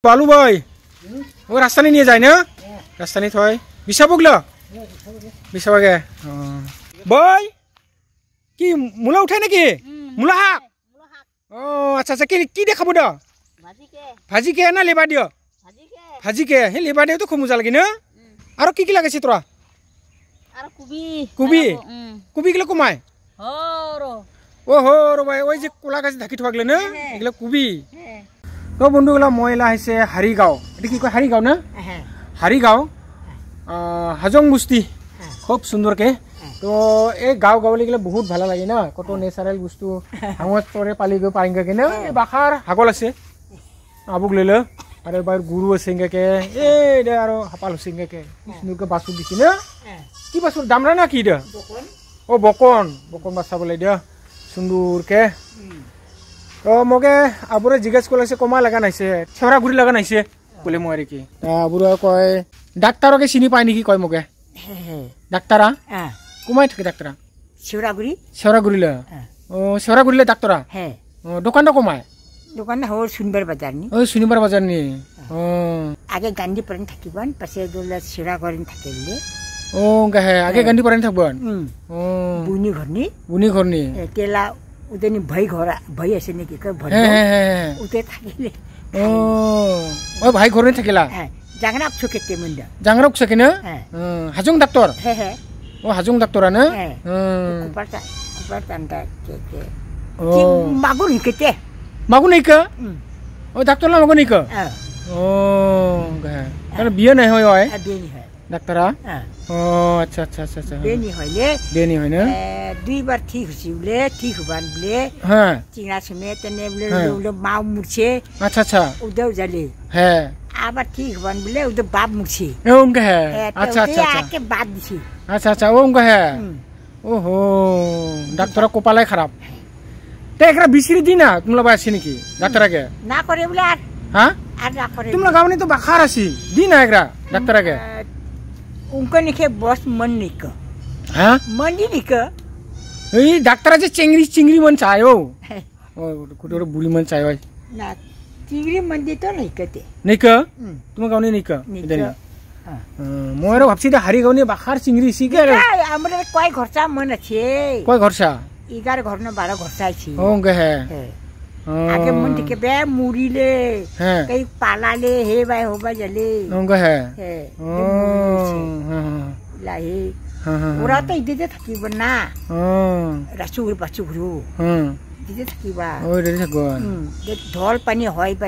बालू भाई वो रास्ता नहीं जाए ना रास्ता नहीं थोय बिसा बगलो बिसा बगे भाई की मुला उठाय नेकी मुला हाक ओ अच्छा अच्छा की देखाबो द भाजी के ना लेबा दियो भाजी के हे लेबा दियो तो खूब मजा लागे ना आरो की लागे तोरा आरो कुबी कुबी कुबी गलो कमाय हरो ओ हो रो भाई ओइ जे कोला गाछ ढाकी थवागले ना एगला कुबी तो बंधुगला महिला है हारिगाँव ये कि कय हारिगाँव ना हारिगाँव हाजों बस्ती खूब सुंदर के तो ये गाँव गाँवली गले बहुत भाला लगे ना कत नेचारेल बस्तु हांगत तोरे पाली गए पारिंगा के ना बाखार हागल আছে आबुक लेलो आरो बार गुरु আছে के ए दे आरो हापाल सिंगे के सुंदर के बासु दिसि ना की बासु दामरा ना की दे बकन ओ बकन बकन बासा बोले दे सुंदर के तो मगे आबुरे जिज्ञास कलासे कमा लगा नाइसे छरा गुरी लगा नाइसे बोले मोरे की आबुरे कय डाक्टर के चिनि पाय नेकी कय मगे डाक्टरा कुमाय থাকে डाक्टरा छरा गुरी ले ओ छरा गुरी ले डाक्टरा हे दुकान तो कमाय दुकान हो सुनबर बाजार नि ओ सुनबर बाजार नि ओ आगे गांधी परन থাকিবন পাছে দলে छरा गरिन থাকিলে ओ गहे आगे गांधी परन থাকিবन ओ बुनी घरनि केला उदनी भाई घर भाई আছে নেকি ক ভাই উতে থাকিলে ओ भाई घर ने থাকিলা জাংরাপ ছকেতে মন্ডা জাংরাপ ছকে না হাজং ডাক্তার ओ हाजों डाक्टरा ना कुपार तांता के मागु निकते ओ डाक्टर ला मागु निक ओ गहे अरे बिया नहीं होय होय बेनी है डाक्टरा ओ अच्छा अच्छा अच्छा बेनी होय ना दुई बार ठीक हुसिले ठीक हुबान बले हां चिंगा समेत ने बले माउ मुछे अच्छा अच्छा उदौ जले है आबा ठीक हुबान बले उदौ बाप मुछे ओंग है अच्छा अच्छा अच्छा के बात दिसी अच्छा अच्छा ओंग है ओहो डाक्टर कपाले खराब ते एकरा बिसरी दिना तुमला बासी नेकी डाक्टर के ना करे बले हां आ ना करे तुमला गावनी तो बाखार आसी दिना एकरा डाक्टर के उनका निके बस मन निक हां मन निक ए डाक्टर जे चिंगरी मन चायो ओ कुटोर बुरी मन चायो ना चिंगरी मन दे तो नहीं कते नहीं क तुम गावनी नहीं क देना मोरो भाबसी दे हारी गावनी बाखार चिंगरी सी के हमरे कोई खर्चा मन छे कोई खर्चा 11 घर न 12 खर्चा छी होंग है आगे मन के बे मुरी ले कई पाला ले हे भाई होबा जले होंग है लाही ओरा तो इदे থাকিबन ना रासुर बाचुरु इदे থাকিबा ओ इदे থাকবন ढोल पानी होय बा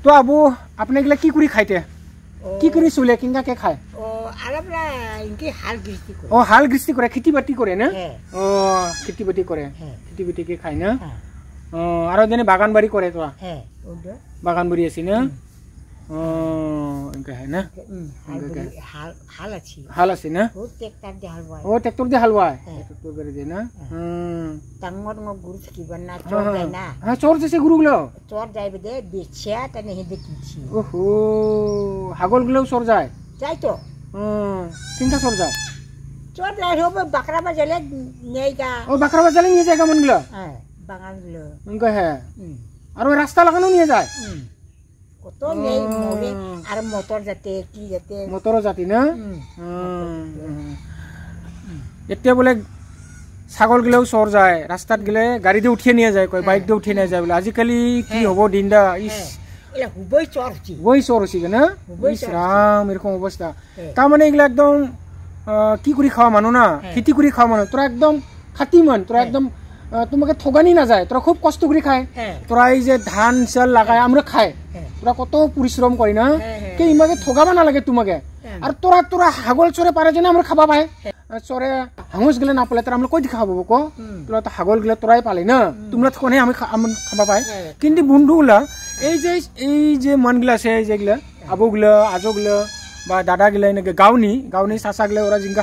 तो आबू अपने गला की कुरी खाइते की कुरी सुले किंगा के खाय ओ आलबला इनके हाल गृष्टि करे ओ हाल गृष्टि करे खेती बाटी करे ना ओ खेती बाटी करे खेती बाटी के खाय ना आरो देने बागान बाड़ी करे तो बागान बाड़ी आसी ना इनका है ना हाल आसी ना ओ ट्रैक्टर दे हलवा ओ ट्रैक्टर दे हलवा ट्रैक्टर करे दे ना तंगोर न गुरु থাকিबन ना चोर जाय ना हां चोर जैसे गुरु गलो चोर जाय बे दे बेचिया तने हे देखिछि ओहो हागल गलो चोर जाय तो किंका चोर जाय हो बकरा बजले नेगा ओ बकरा बजले नहीं जाएगा मन गलो बागान गलो उनका है और रास्ता लगानो नहीं जाए तो नहीं मोरे और मोटर जाते की जाते मोटर जाती ना एते बोले ছাগল গিলেও চোর যায় রাস্তাত গিলে গাড়ি দিয়ে উঠিয়ে নিয়ে যায় কয় বাইক দিয়ে উঠিয়ে নিয়ে যায় বলে আজিকালি কি হবো দিনদা ইস এলা হুবই চোর হচ্ছে ওই চোর হচ্ছে না ইস রাম এরকম অবস্থা তার মানে এগুলা একদম কি করে খাওয়া মানো না খেতি করে খাওয়া মানো তোরা একদম খাতি মান তোরা একদম তোমাকে ঠগানি না যায় তোরা খুব কষ্ট করে খায় তোরা এই যে ধান চাল লাগায় আমরা খায় তোরা কত পরিশ্রম করি না কে ইমাকে ঠগাবা না লাগে তোমাকে আর তোরা তোরা হাগল চরে পারে যে আমরা খাবা পায় চরে হাঙুস গেলে না পালে তোরা আমরা কই খাবো কো তোরা তো হাগল গেলে তোরাই পালে না তোমরা তখনই আমি খাবা পায় কিন্তু বন্ধুগুলা এই যে মানগুলা আছে এই যেগুলা আবুগুলা আজগুলা বা দাদা গিলা এনেকে গাউনি চাচা গিলা ওরা জিঙ্গা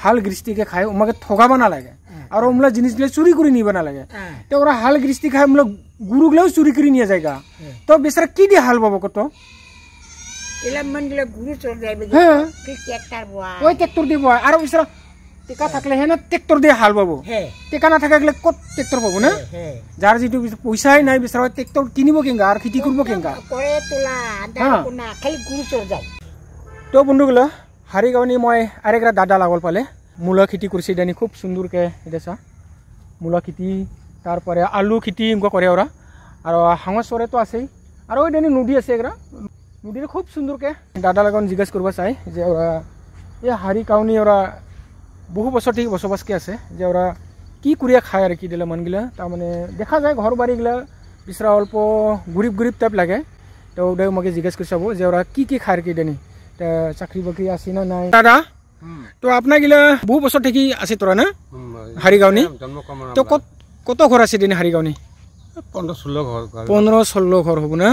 হাল গৃষ্টিকে খায় ওমাকে ঠগাবা না লাগে আর ওমলা জিনিসগুলো চুরি করে নিবা না লাগে তো ওরা হাল গৃষ্টি খায় ওমলা গুরুগুলাও চুরি করে নিয়ে যায়গা তো বেচারা কি দিয়ে হাল বাবো কত এলা মনগুলা গুরু চোর যাইবে হ্যাঁ কি ট্রাক্টর বয় ওই ট্রাক্টর দিব আর বেচারা টেকা থাকলেহে না ট্ৰেক্টৰ দিয়ে হাল বাব টেকা নাথাকিলে ক'ত ট্ৰেক্টৰ পাব না যাৰ যিটো পইচাই নাই বিচাৰা ট্ৰেক্টৰ কিনিব কেংগা আৰু খেতি কৰিব কেংগা তো বন্ধুগুলো হাৰিগাঁৱনি মই আৰু এটা দাদা লাগল পালে মূলা খেতি কৰিছে দানি খুব সুন্দৰকৈ এটা চা মূলা খেতি তাৰপৰে আলু খেতি এনেকুৱা কৰে ওৰা আৰ হাঁস চৰেতো আছেই আৰ ওই দানি নদী আছে এগুলা নদীৰে খুব সুন্দৰকৈ দাদা লগত জিজ্ঞাসা কৰবা চাই যে ওৰা এই হাৰিগাঁৱনি ওরা বহু বছর থেকে বসবাসকে আছে যে ওরা কি করিয়া খায় আর কি দিলে মানগুলা তার মানে দেখা যায় ঘর বাড়িগুলা বিচরা অল্প গরিব গরিব টাইপ লাগে তো ওটাই আমাকে জিজ্ঞাসা করে চাব যে ওরা কি খায় আর কি দানি চাকরি বাকরি আছে না নাই দাদা তো আপনার গিলা বহু বছর থেকে আছে তোরা না হাৰিগাঁৱনি তো কত ঘৰ আছে দিনে হাৰিগাঁৱনি 15-16 ঘর হব না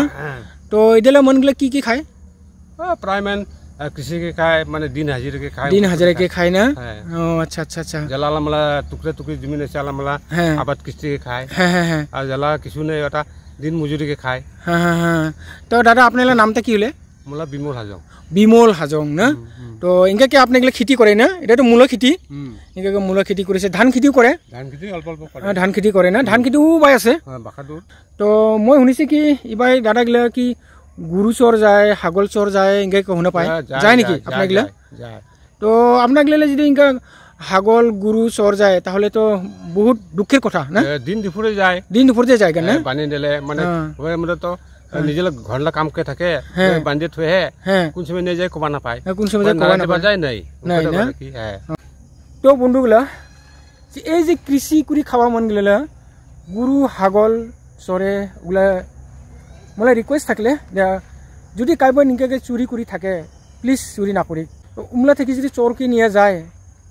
তো এদিলা মনগুলা কি খায় প্রায় মান কৃষি के खाए माने दिन हाजिरा के खाए ना अच्छा अच्छा अच्छा जला मला टुकड़े टुकड़े जमीन আছে আলামলা আবাদ কিস্তি के खाए আর জলা কিছু নাই এটা দিন মজুরি के खाए তো দাদা আপনার নামটা কি হলে মোলা বিমল হাজং না তো ইনকা কি আপনি এগুলা খেতি করে না এটা তো মূলা খেতি ইনকা মূলা খেতি করেছে ধান খেতিও করে অল্প অল্প করে ধান খেতি করে না ধান খেতিও বাই আছে বাখাদুর তো মই শুনিছি কি ইবাই দাদা গিলা কি গুরু চর যায় হাগল চর যায় ইনকা শুনা পায় যায় নাকি আপনার গিলা তো আপনার গিলা যদি ইনকা হাগল গুরু চর যায় তাহলে তো বহুত দুঃখের কথা না দিন দুপুরে যায় যায় কেন পানি দিলে মানে ওই তো নিজের ঘরলা কাম করে থাকে বান্ধে থুয়ে কোন সময় নিয়ে যায় কবা না পায় কোন সময় কবা যায় নাই না তো বন্ধুগুলা এই যে কৃষি করে খাওয়া মন গেলে গুরু হাগল চরে ওগুলা মোলা রিকোয়েস্ট থাকলে যদি কাইবা নিকাকে চুরি করে থাকে প্লিজ চুরি না করি উমলা থেকে যদি চোরকে নিয়ে যায়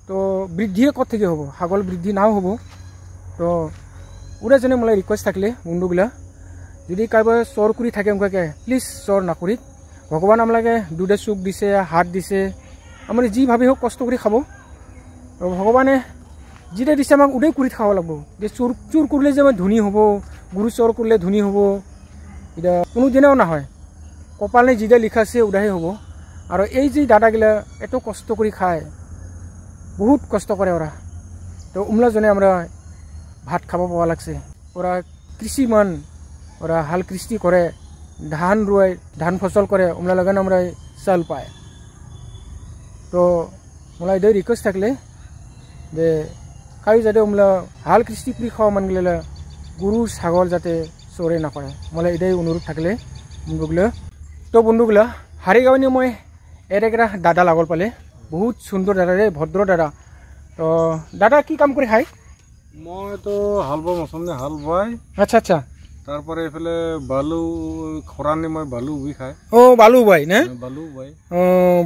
তো বৃদ্ধি কত থেকে হব হাগল বৃদ্ধি নাও হব তো ওরা যেন মোলা রিকোয়েস্ট থাকলে বন্ধুগুলা যদি কাইবা চোর করে থাকে উনকাকে প্লিজ চোর না করি ভগবান আমলাকে দুধে চুক দিছে হাত দিছে আমার যেভাবে হোক কষ্ট করে খাব ভগবানে যেটা দিছে আমাক ওটাই করে খাওয়া লাগবো যে চোর করলে যে আমার ধনী হব গুরু চোর করলে ধনী হব এটা কোনো দিনেও না হয় কপালে যেটা লিখা আছে ওটাই হব আর এই যে দাদাগিলা এত কষ্ট করে খায় বহুত কষ্ট করে ওরা তো উমলাজনে আমরা ভাত খাব পাওয়া লাগছে ওরা কৃষিমান ওরা হাল কৃষি করে ধান রুয়ে ধান ফসল করে উমলা লাগান আমরা চাল পায় তো মোলা এটাই রিকোয়েস্ট থাকলে যে কাই যাতে উমলা হাল কৃষি করে খাওয়া মান গেলে গরু ছাগল যাতে চোরে না করে মোলা এটাই অনুরোধ থাকলে বন্ধুগুলো তো বন্ধুগুলা হাৰিগাঁৱনি মই এটা দাদা লাগল পালে বহুত সুন্দর দাদা রে ভদ্র দাদা তো দাদা কি কাম করে খায় মই তো হাল বাই মছন্দে হাল বাই আচ্ছা আচ্ছা তারপরে এফালে বালু খরানি মই বালু উবি খায় ও বালু বাই না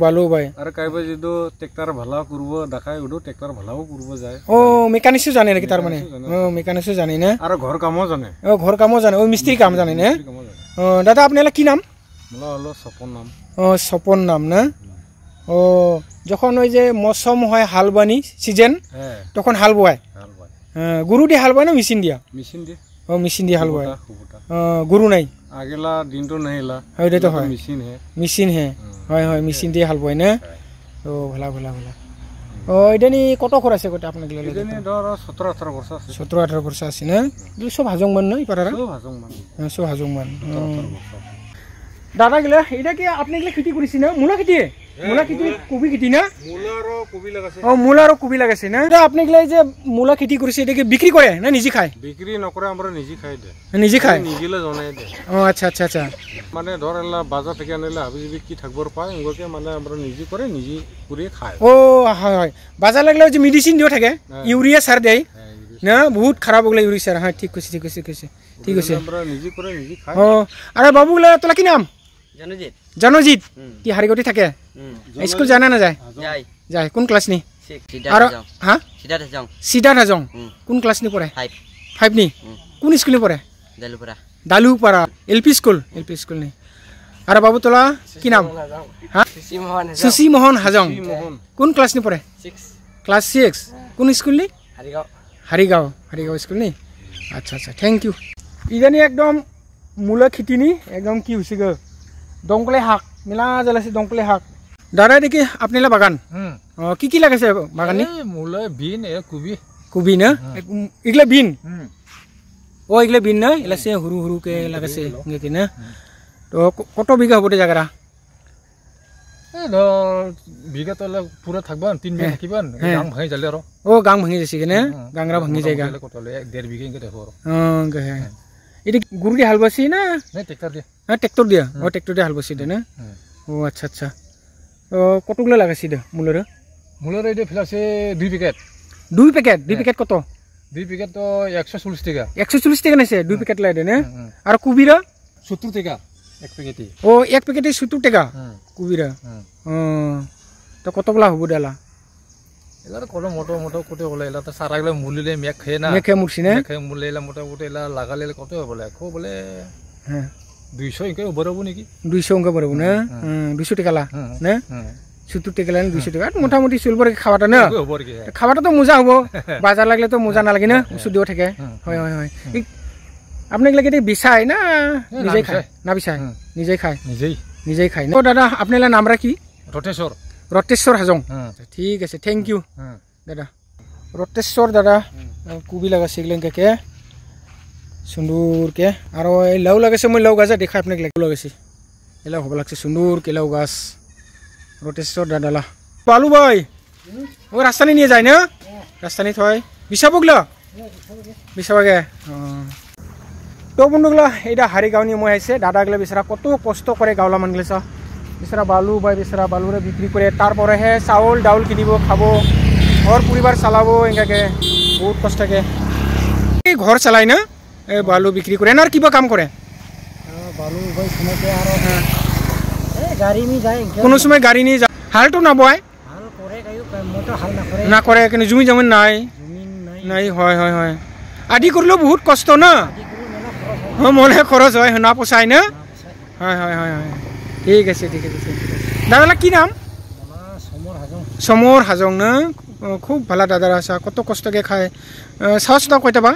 বালু বাই আর কাইবা যদি ট্রেক্টর ভালা করব দেখায় ওডো ট্রেক্টর ভালাও করব যায় ও মেকানিকও জানে নাকি তার মানে ও মেকানিকও জানে না আর ঘর কামও জানে ঘর কামও জানে ও মিস্ত্রি কাম জানে না ও দাদা আপনারা কি নাম মোলা হলো স্বপন নাম ও স্বপন নাম না ও যখন ওই যে মৌসুম হয় হাল বানি সিজন তখন হাল বোয় গরু দিয়ে হাল বায় না মেশিন দিয়া ও মেশিন দিয়ে হাল বায় গরু নাই আগেলা দিন তো নাইলা ওইটা তো হয় মেশিন হে হয় হয় মেশিন দিয়ে হাল বায় না ও ভালা ও এটা নি কত খরচ আছে কত আপনাকে ললে এটা নি ধর 17-18 বছর আছে 17-18 বছর আছে না সব হাজং মান না ইপারারা সব হাজং মান দাদা গিলা এটা কি আপনি গিলা খেতি করিছি না মূলা খেতি কবি খেতি না মূলা আর কবি লাগাইছে না আপনি গিলা যে মূলা খেতি করিছে এটা কি বিক্রি করে না নিজে খায় বিক্রি নকরে আমরা নিজে খাই দে নিজে খায় নিজেলে জনাই দে ও আচ্ছা আচ্ছা আচ্ছা মানে ধর এলা বাজার থেকে আনলে হাবিবি কি থাকবার পায় ওকে মানে আমরা নিজে করে নিজে করে খাই ও হয় হয় বাজার লাগলে যে মেডিসিন দিও থাকে ইউরিয়া সার দেয় না বহুত খারাপ হগলে ইউরিয়া সার হ্যাঁ ঠিক আছে আমরা নিজে করে নিজে খাই ও আরে বাবুগুলা তোলা কি নাম জানজিত কি হাৰিগাঁৱতে থাকে স্কুল যায় না যায় যায় কোন ক্লাস নি আর হ্যাঁ সিদ্ধার্থ হাজং কোন ক্লাস নি পড়ে 5 নি কোন স্কুল নি পড়ে দালুপাড়া এলপি স্কুল নি আর বাবু তোলা কি নাম হ্যাঁ সুশি মোহন হাজং কোন ক্লাস নি পড়ে ক্লাস 6 কোন স্কুল নি হাৰিগাঁও স্কুল নি আচ্ছা আচ্ছা থ্যাংক ইউ ইদানি একদম মূলা খেতি নি একদম কি হৈছে গো দংকলে শাক মেলা জ্বালাইছে দংকলে শাক দাদা দেখি আপনার বাগান কি লাগাইছে বাগানে মূলা বিন কুবি কুবি না এগুলা বিন ও এগুলা বিন না এগুলা সে হুরু হুরুকে লাগাইছে নাকি না তো কত বিঘা হব জায়গাটা বিঘা তো পুরা থাকবা 3 বিঘা থাকিবা গাং ভাঙি যালে আর ও গাং ভাঙি যাইছে কেনে গাংরা ভাঙি জায়গা কত 1.5 বিঘা ইনকে দেখো এটা গুরু দিয়ে হাল বাসি না ট্রাক্টর দিয়ে ট্রাক্টর দিয়া ও ট্রাক্টর দিয়ে হাল বাসি দে না ও আচ্ছা আচ্ছা তো কতগুলো লাগাইছি দে মূলর এটা ফেলাছে 2 প্যাকেট 2 প্যাকেট কত 2 প্যাকেট তো 140 টাকা 140 টাকা নাইছে 2 প্যাকেট লাই দে না আর কুবিরা 70 টাকা এক প্যাকেটে ও এক প্যাকেটে 70 টাকা কুবিরা তো কতগুলা হবো ডালা এলার কোন মোটো মোটো কোটে বলে এলা তো সারা গলে মুলিলে মেক খায় না মেক মুরছি না মেক মুলে এলা মোটা মোটা এলা লাগালে কত বলে কো বলে হ্যাঁ 200 ইনকে বরাবো নাকি 200 ইনকে বরাবো না 200 টাকা লা না 70 টাকা লান 200 টাকা মোটামুটি চলবো খাওয়াটা না খাওয়াটা তো মজা হবো বাজার লাগলে তো মজা না লাগে না ওষুধ দিও থাকে হয় হয় হয় আপনাকে লাগে বিচাই না নিজেই খায় না বিচাই নিজেই খায় নিজেই খায় না দাদা আপনার নামরা কি রটেশ্বর হাজং ঠিক আছে থ্যাংক ইউ দাদা রটেশ্বর দাদা কুবি লাগাইছে এগুলোকে সুন্দরকে আর এই লাউ লাগাইছে মই লাউ গাছ দেখা আপনাকে লাগাইছি এলাও হব লাগছে সুন্দরকে লাউ গাছ রটেশ্বর দাদালা পালু ভাই ও রাস্তানি নিয়ে যায় না রাস্তানি থয় বিচাবগলা বিচাবাগে তো বন্ধুগুলা এটা হারিগাঁও নিয়ে মই আইছে দাদাগুলা বেচারা কত কষ্ট করে গাঁৱলা মানুহ চা বেচারা বালু বাই বেচারা বালুরে বিক্রি করে তারপরেহে চাউল ডাউল কিনিব খাব ঘর পরিবার চালাবো এনেকে বহুত কষ্টকে এই ঘর চালাই না এই বালু বিক্রি করে আর কিবা কাম করে বালু বাই শুনেতে আর গাড়ি নিয়ে যায় কোনো সময় গাড়ি নিয়ে যায় হালটো না বয় হাল করে গায়ো মোটো হাল না করে কিন্তু জমি জমি নাই নাই হয় হয় হয় আদি করলেও বহুত কষ্ট না মনে খরচ হয় না পোষায় না হয় হয় হয় হয় ঠিক আছে ঠিক আছে দাদালা কি নাম সমর হাজং না খুব ভালো দাদারা আছে কত কষ্টকে খায় সাহস দাও কয়টা বা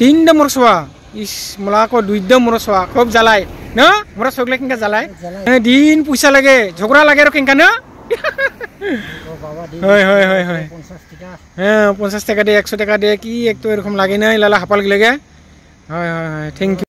3টা মরসোয়া ইস মোলা আকৌ 2টা মরসোয়া খুব জ্বালাই না মোরা চকলে কেনকা জ্বালাই দিন পয়সা লাগে ঝগড়া লাগে আর কেনকা না হয় হয় হয় হয় হ্যাঁ 50 টাকা দে 100 টাকা দে কি এক তো এরকম লাগে না লালা হাপাল লাগে হয় হয় হয় থ্যাংক ইউ